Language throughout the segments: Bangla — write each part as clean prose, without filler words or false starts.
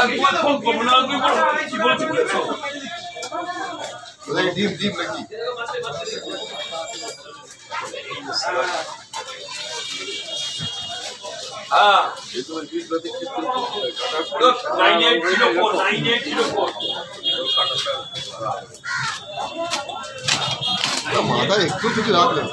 তোমার ফোন করবো না তুমি কি বলছি বুঝছো ডিম ডিম নাকি হ্যাঁ 9804 মাথায় একটু কিছু রাখলেন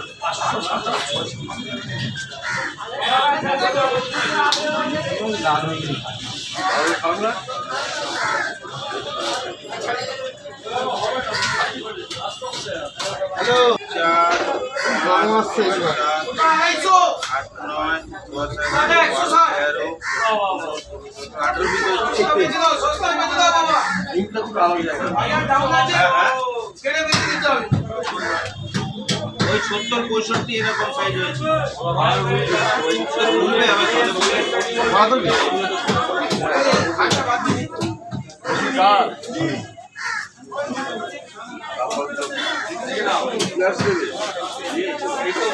হ্যালো 70-65 এরকম সাইজ হয়েছে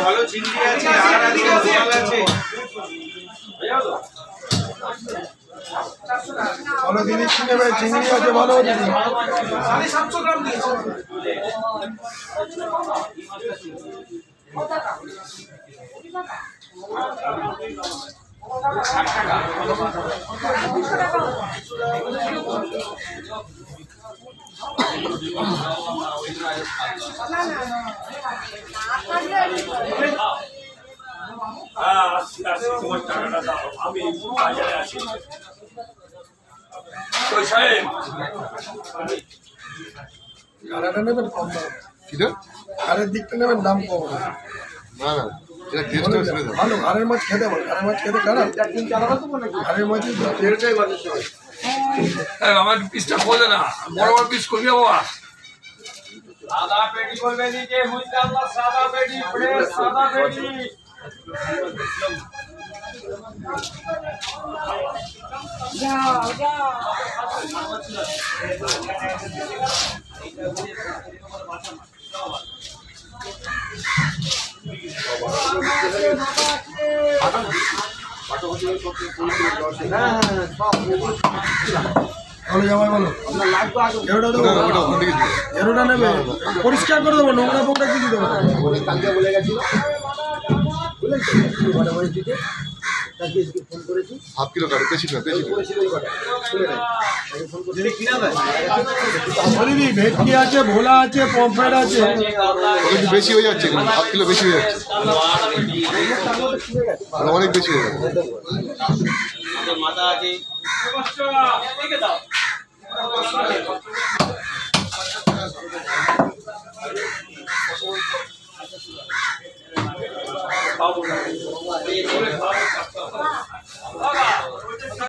ভালো চিংড়ি আছে আর আছে ভালো জিনিস নেবে চিংড়ি আছে ভালো 750 গ্রাম দিয়েছে আমি বাজারে আছি ওই সাহেব কারাটা নেবেন কম দাম কিটা কারের দিকটা নেবেন দাম কম না না এটা টেস্টটা ছেড়ে দাও ভালো ঘরের মাছ খেতে পারো ঘরের মাছ খেতে খারাপ ঘরের মাছ ছেড়েটাই বাজে সবাই আমার পিসটা খোলে না বড় বড় পিস করবি বাবা সাদা পেটি করবে নিচে বুঝতে আল্লাহ সাদা পেটি ফ্রেশ সাদা পেটি যাও যাও জামাই বলো এরোটা নেবে পরিষ্কার করে দেবো নোংরা ফোংরা কিছু দেবো বলে গেছি হাফ কিলো কাটে বেশি না দিদি ভেটকি আছে ভোলা আছে পমফ্রেট আছে বেশি হয়ে যাচ্ছে হাফ কিলো বেশি হয়ে যাচ্ছে অনেক বেশি হয়ে যাচ্ছে মাথা আছে বাবু